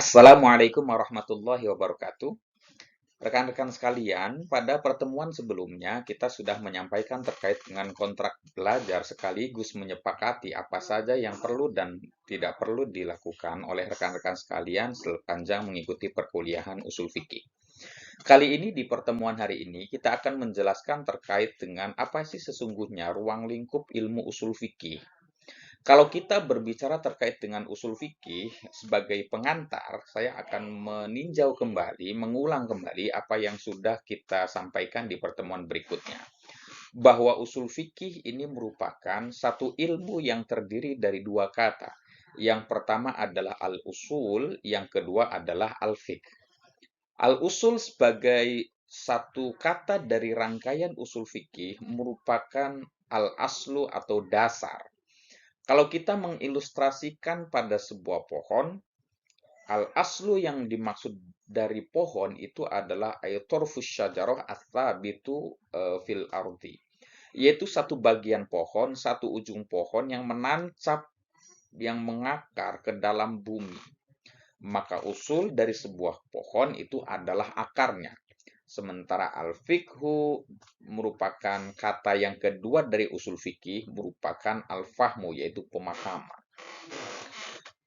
Assalamualaikum warahmatullahi wabarakatuh. Rekan-rekan sekalian, pada pertemuan sebelumnya kita sudah menyampaikan terkait dengan kontrak belajar sekaligus menyepakati apa saja yang perlu dan tidak perlu dilakukan oleh rekan-rekan sekalian sepanjang mengikuti perkuliahan usul fikih. Kali ini di pertemuan hari ini kita akan menjelaskan terkait dengan apa sih sesungguhnya ruang lingkup ilmu usul fikih. Kalau kita berbicara terkait dengan usul fikih sebagai pengantar, saya akan meninjau kembali, mengulang kembali apa yang sudah kita sampaikan di pertemuan berikutnya. Bahwa usul fikih ini merupakan satu ilmu yang terdiri dari dua kata. Yang pertama adalah al-usul, yang kedua adalah al-fiqh. Al-usul sebagai satu kata dari rangkaian usul fikih merupakan al-aslu atau dasar. Kalau kita mengilustrasikan pada sebuah pohon, al-aslu yang dimaksud dari pohon itu adalah ayatorfus syajarah atsabitu fil ardi. Yaitu satu bagian pohon, satu ujung pohon yang menancap, yang mengakar ke dalam bumi. Maka usul dari sebuah pohon itu adalah akarnya. Sementara al-fiqhu merupakan kata yang kedua dari usul fikih, merupakan al-fahmu, yaitu pemahaman.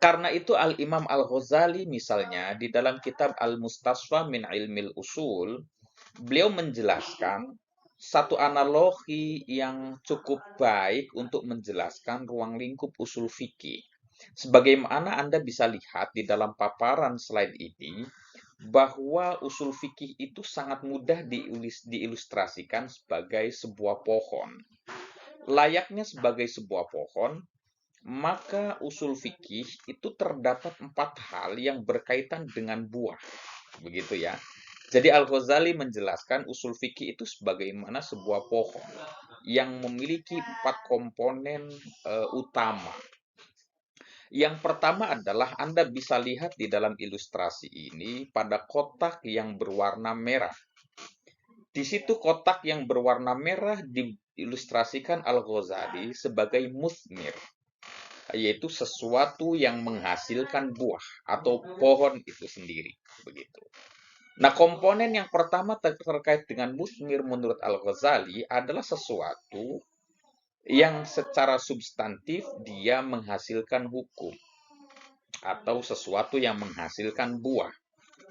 Karena itu Al-Imam Al-Ghazali misalnya di dalam kitab Al-Mustasfa min Ilmil Usul, beliau menjelaskan satu analogi yang cukup baik untuk menjelaskan ruang lingkup usul fikih. Sebagaimana Anda bisa lihat di dalam paparan slide ini, bahwa usul fikih itu sangat mudah diilustrasikan sebagai sebuah pohon. Layaknya sebagai sebuah pohon, maka usul fikih itu terdapat 4 hal yang berkaitan dengan buah. Begitu ya. Jadi Al-Ghazali menjelaskan usul fikih itu sebagaimana sebuah pohon yang memiliki 4 komponen utama. Yang pertama adalah Anda bisa lihat di dalam ilustrasi ini pada kotak yang berwarna merah. Di situ kotak yang berwarna merah diilustrasikan Al-Ghazali sebagai musmir, yaitu sesuatu yang menghasilkan buah atau pohon itu sendiri, begitu. Nah, komponen yang pertama terkait dengan musmir menurut Al-Ghazali adalah sesuatu yang secara substantif dia menghasilkan hukum atau sesuatu yang menghasilkan buah.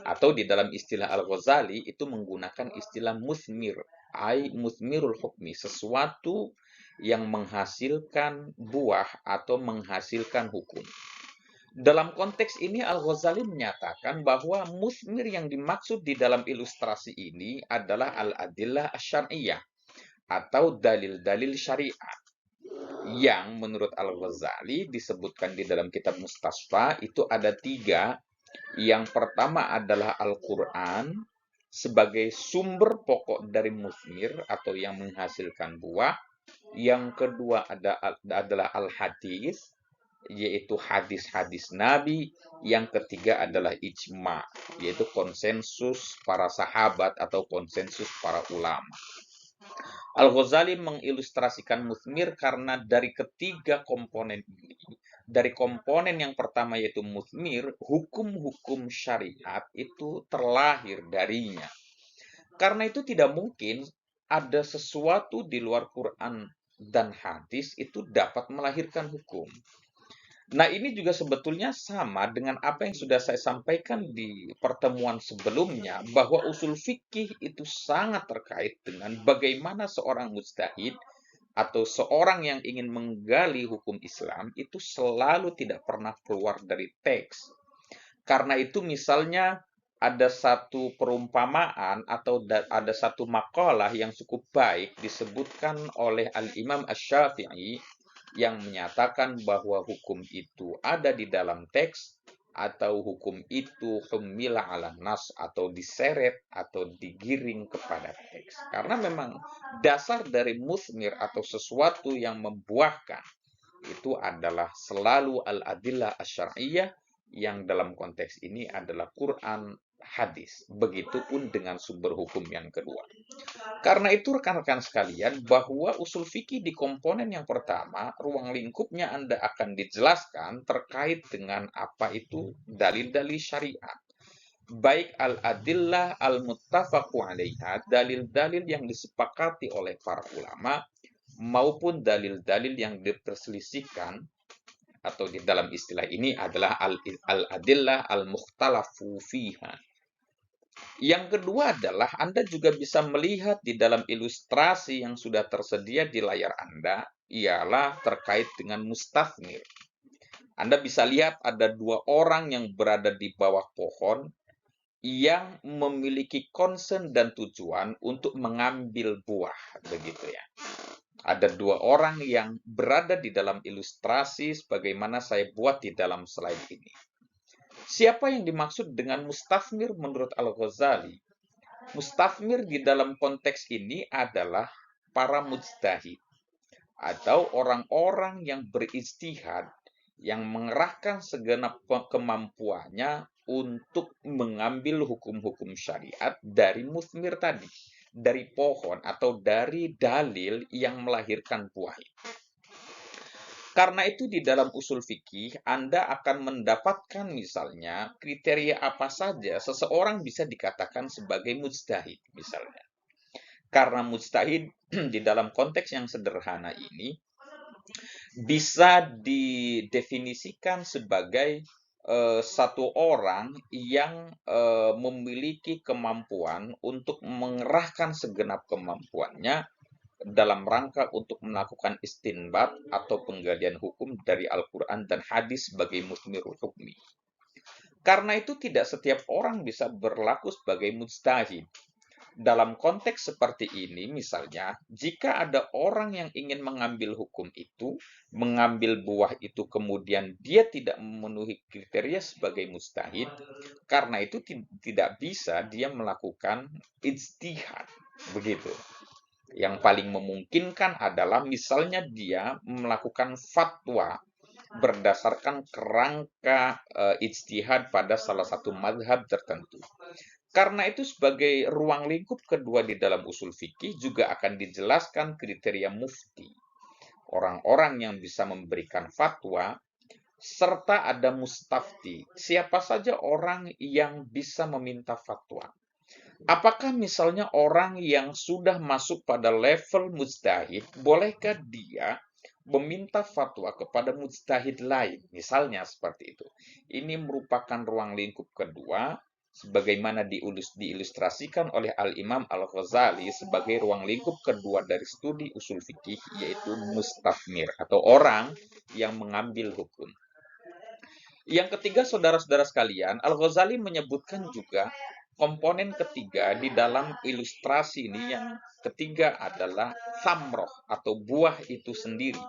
Atau di dalam istilah Al-Ghazali itu menggunakan istilah musmir, ai musmirul hukmi, sesuatu yang menghasilkan buah atau menghasilkan hukum. Dalam konteks ini Al-Ghazali menyatakan bahwa musmir yang dimaksud di dalam ilustrasi ini adalah al-adillah asy-syar'iyyah atau dalil-dalil syariat yang menurut Al-Ghazali disebutkan di dalam kitab Mustasfa itu ada 3. Yang pertama adalah Al-Quran sebagai sumber pokok dari musmir atau yang menghasilkan buah. Yang kedua adalah Al-Hadis, yaitu hadis-hadis Nabi. Yang ketiga adalah ijma, yaitu konsensus para sahabat atau konsensus para ulama. Al-Ghazali mengilustrasikan musmir karena dari ketiga komponen ini, dari komponen yang pertama yaitu musmir, hukum-hukum syariat itu terlahir darinya. Karena itu tidak mungkin ada sesuatu di luar Quran dan hadis itu dapat melahirkan hukum. Nah, ini juga sebetulnya sama dengan apa yang sudah saya sampaikan di pertemuan sebelumnya, bahwa usul fikih itu sangat terkait dengan bagaimana seorang mujtahid atau seorang yang ingin menggali hukum Islam itu selalu tidak pernah keluar dari teks. Karena itu misalnya ada satu perumpamaan atau ada satu makalah yang cukup baik disebutkan oleh Al-Imam Asy-Syafi'i yang menyatakan bahwa hukum itu ada di dalam teks atau hukum itu humila ala nas atau diseret atau digiring kepada teks. Karena memang dasar dari musmir atau sesuatu yang membuahkan itu adalah selalu al-adillah asy-syar'iyyah yang dalam konteks ini adalah Quran hadis. Begitupun dengan sumber hukum yang kedua. Karena itu rekan-rekan sekalian, bahwa usul fikih di komponen yang pertama, ruang lingkupnya Anda akan dijelaskan terkait dengan apa itu dalil-dalil syariat. Baik al-adillah al-muttafaqu alaiha, dalil-dalil yang disepakati oleh para ulama, maupun dalil-dalil yang diperselisihkan, atau di dalam istilah ini adalah al-adillah al-mukhtalafu fiha. Yang kedua adalah Anda juga bisa melihat di dalam ilustrasi yang sudah tersedia di layar Anda, ialah terkait dengan mustafnir. Anda bisa lihat ada dua orang yang berada di bawah pohon yang memiliki concern dan tujuan untuk mengambil buah, begitu ya. Ada dua orang yang berada di dalam ilustrasi sebagaimana saya buat di dalam slide ini. Siapa yang dimaksud dengan mustafmir menurut Al-Ghazali? Mustafmir di dalam konteks ini adalah para mujtahid atau orang-orang yang berijtihad yang mengerahkan segenap kemampuannya untuk mengambil hukum-hukum syariat dari musmir tadi, dari pohon atau dari dalil yang melahirkan buah. Karena itu di dalam usul fikih Anda akan mendapatkan misalnya kriteria apa saja seseorang bisa dikatakan sebagai mujtahid misalnya. Karena mujtahid di dalam konteks yang sederhana ini bisa didefinisikan sebagai satu orang yang memiliki kemampuan untuk mengerahkan segenap kemampuannya dalam rangka untuk melakukan istinbat atau penggalian hukum dari Al-Quran dan hadis sebagai musmirul hukmi. Karena itu tidak setiap orang bisa berlaku sebagai mujtahid. Dalam konteks seperti ini, misalnya, jika ada orang yang ingin mengambil hukum itu, mengambil buah itu, kemudian dia tidak memenuhi kriteria sebagai mujtahid, karena itu tidak bisa dia melakukan ijtihad. Begitu. Yang paling memungkinkan adalah misalnya dia melakukan fatwa berdasarkan kerangka ijtihad pada salah satu madhab tertentu. Karena itu sebagai ruang lingkup kedua di dalam usul fikih juga akan dijelaskan kriteria mufti. Orang-orang yang bisa memberikan fatwa, serta ada mustafti. Siapa saja orang yang bisa meminta fatwa. Apakah misalnya orang yang sudah masuk pada level mujtahid, bolehkah dia meminta fatwa kepada mujtahid lain? Misalnya seperti itu. Ini merupakan ruang lingkup kedua, sebagaimana diilustrasikan oleh Al-Imam Al-Ghazali sebagai ruang lingkup kedua dari studi usul fikih, yaitu mustafmir, atau orang yang mengambil hukum. Yang ketiga, saudara-saudara sekalian, Al-Ghazali menyebutkan juga komponen ketiga di dalam ilustrasi ini. Yang ketiga adalah samroh atau buah itu sendiri.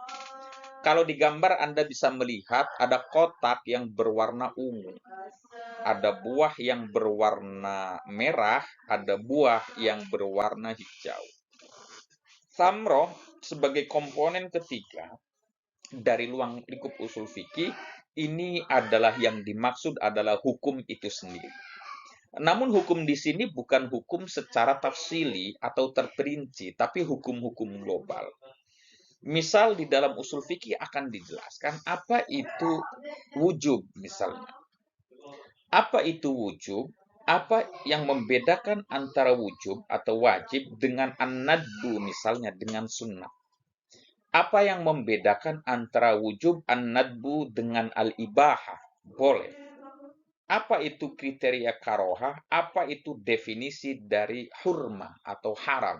Kalau di gambar Anda bisa melihat ada kotak yang berwarna ungu. Ada buah yang berwarna merah, ada buah yang berwarna hijau. Samroh sebagai komponen ketiga dari ruang lingkup usul fikih ini adalah yang dimaksud adalah hukum itu sendiri. Namun hukum di sini bukan hukum secara tafsili atau terperinci, tapi hukum-hukum global. Misal di dalam usul fikih akan dijelaskan apa itu wujub misalnya. Apa itu wujub? Apa yang membedakan antara wujub atau wajib dengan an-nadbu misalnya dengan sunnah? Apa yang membedakan antara wujub an-nadbu dengan al-ibahah? Boleh. Apa itu kriteria karohah? Apa itu definisi dari hurmah atau haram?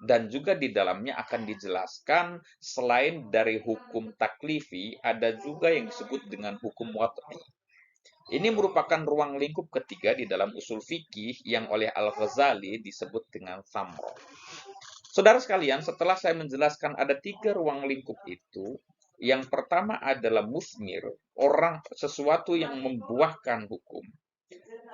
Dan juga di dalamnya akan dijelaskan selain dari hukum taklifi, ada juga yang disebut dengan hukum wad'i. Ini merupakan ruang lingkup ketiga di dalam usul fikih yang oleh Al-Ghazali disebut dengan samroh. Saudara sekalian, setelah saya menjelaskan ada 3 ruang lingkup itu, yang pertama adalah musmir, orang sesuatu yang membuahkan hukum.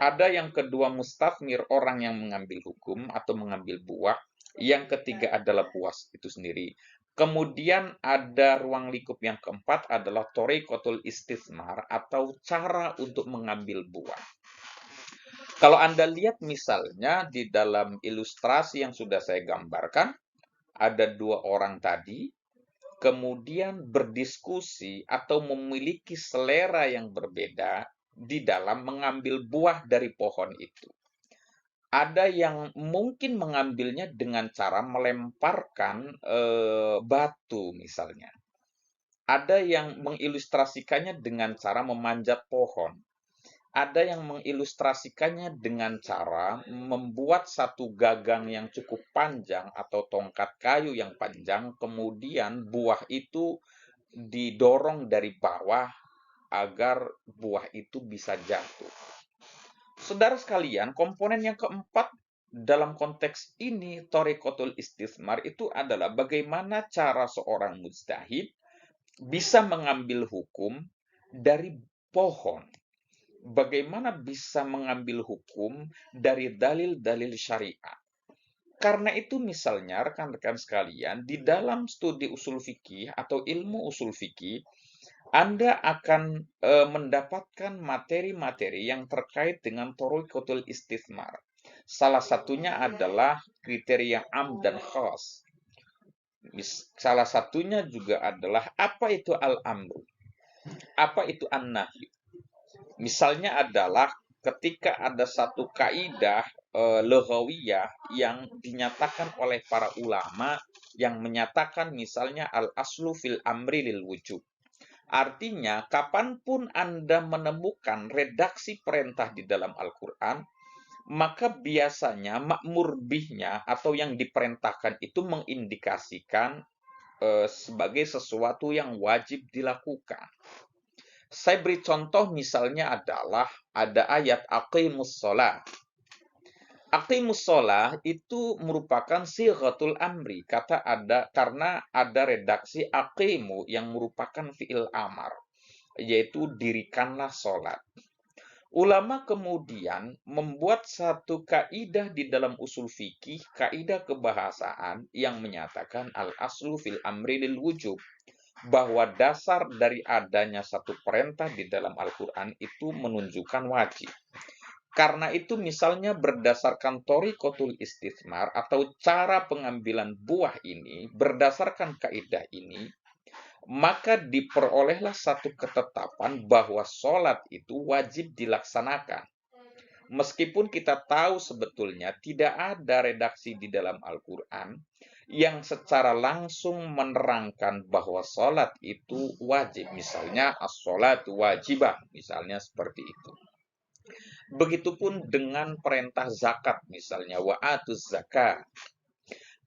Ada yang kedua mustafmir, orang yang mengambil hukum atau mengambil buah. Yang ketiga adalah buah itu sendiri. Kemudian ada ruang lingkup yang keempat adalah thoriqatul istismar atau cara untuk mengambil buah. Kalau Anda lihat misalnya di dalam ilustrasi yang sudah saya gambarkan, ada dua orang tadi, kemudian berdiskusi atau memiliki selera yang berbeda di dalam mengambil buah dari pohon itu. Ada yang mungkin mengambilnya dengan cara melemparkan batu misalnya. Ada yang mengilustrasikannya dengan cara memanjat pohon. Ada yang mengilustrasikannya dengan cara membuat satu gagang yang cukup panjang atau tongkat kayu yang panjang, kemudian buah itu didorong dari bawah agar buah itu bisa jatuh. Saudara sekalian, komponen yang keempat dalam konteks ini, Thoriqatul Istismar, itu adalah bagaimana cara seorang mujtahid bisa mengambil hukum dari pohon. Bagaimana bisa mengambil hukum dari dalil-dalil syariat. Karena itu misalnya rekan-rekan sekalian, di dalam studi usul fikih atau ilmu usul fikih, Anda akan mendapatkan materi-materi yang terkait dengan thoriqatul istismar. Salah satunya adalah kriteria am dan khas. Salah satunya juga adalah apa itu al-amru, apa itu an-nahyu. Misalnya adalah ketika ada satu kaidah lughawiyah yang dinyatakan oleh para ulama yang menyatakan misalnya al-aslu fil amri lil wujub. Artinya, kapanpun Anda menemukan redaksi perintah di dalam Al-Quran, maka biasanya makmur bihnya atau yang diperintahkan itu mengindikasikan sebagai sesuatu yang wajib dilakukan. Saya beri contoh misalnya adalah ada ayat aqimus shalah. Aqimus shalah itu merupakan sighatul amri, karena ada redaksi aqimu yang merupakan fiil amar, yaitu dirikanlah sholat. Ulama kemudian membuat satu kaidah di dalam usul fikih, kaidah kebahasaan yang menyatakan al-aslu fil amri lil wujub, bahwa dasar dari adanya satu perintah di dalam Al-Quran itu menunjukkan wajib. Karena itu misalnya berdasarkan thoriqatul istismar atau cara pengambilan buah ini, berdasarkan kaidah ini, maka diperolehlah satu ketetapan bahwa sholat itu wajib dilaksanakan. Meskipun kita tahu sebetulnya tidak ada redaksi di dalam Al-Quran yang secara langsung menerangkan bahwa sholat itu wajib. Misalnya, as-sholatu wajibah, misalnya seperti itu. Begitupun dengan perintah zakat, misalnya, wa'atuz zakat.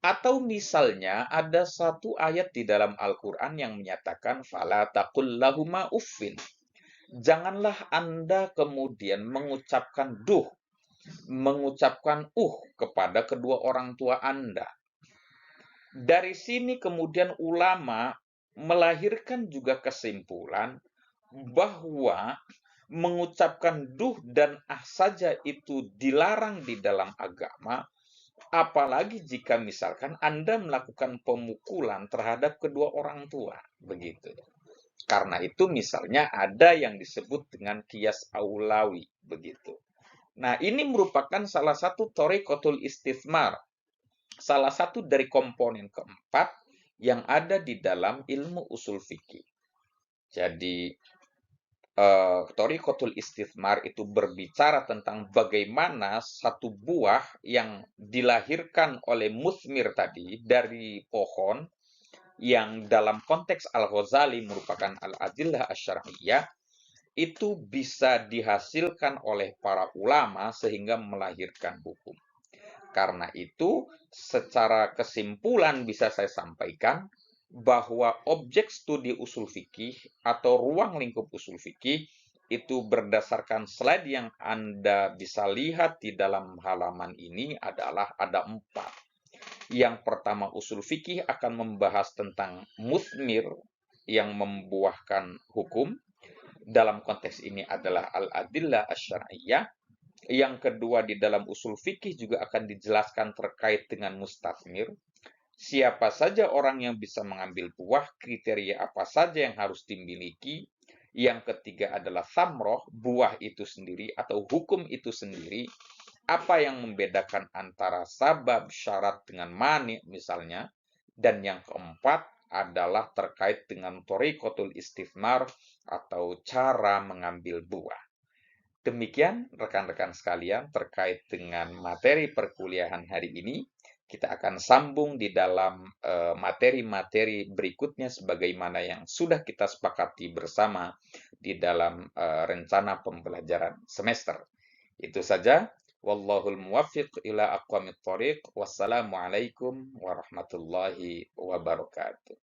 Atau misalnya ada satu ayat di dalam Al-Quran yang menyatakan fala taqul lahuma uffin. Janganlah Anda kemudian mengucapkan kepada kedua orang tua Anda. Dari sini kemudian ulama melahirkan juga kesimpulan bahwa mengucapkan dan saja itu dilarang di dalam agama, apalagi jika misalkan Anda melakukan pemukulan terhadap kedua orang tua, begitu. Karena itu misalnya ada yang disebut dengan qiyas aulawi, begitu. Nah, ini merupakan salah satu thoriqatul istismar, salah satu dari komponen keempat yang ada di dalam ilmu usul fikih. Jadi, thoriqatul istismar itu berbicara tentang bagaimana satu buah yang dilahirkan oleh musmir tadi dari pohon, yang dalam konteks Al-Ghazali merupakan al-adillah asy-syar'iyyah, itu bisa dihasilkan oleh para ulama sehingga melahirkan hukum. Karena itu, secara kesimpulan bisa saya sampaikan bahwa objek studi usul fikih atau ruang lingkup usul fikih itu berdasarkan slide yang Anda bisa lihat di dalam halaman ini adalah ada 4. Yang pertama, usul fikih akan membahas tentang musmir yang membuahkan hukum. Dalam konteks ini adalah al-adillah asy-syar'iyyah. Yang kedua, di dalam usul fikih juga akan dijelaskan terkait dengan mustasmir. Siapa saja orang yang bisa mengambil buah, kriteria apa saja yang harus dimiliki. Yang ketiga adalah samroh, buah itu sendiri atau hukum itu sendiri. Apa yang membedakan antara sabab, syarat dengan mani misalnya. Dan yang keempat adalah terkait dengan thoriqatul istifmar atau cara mengambil buah. Demikian rekan-rekan sekalian terkait dengan materi perkuliahan hari ini. Kita akan sambung di dalam materi-materi berikutnya sebagaimana yang sudah kita sepakati bersama di dalam rencana pembelajaran semester. Itu saja. Wallahul muwaffiq ila aqwamit thoriq. Wassalamualaikum warahmatullahi wabarakatuh.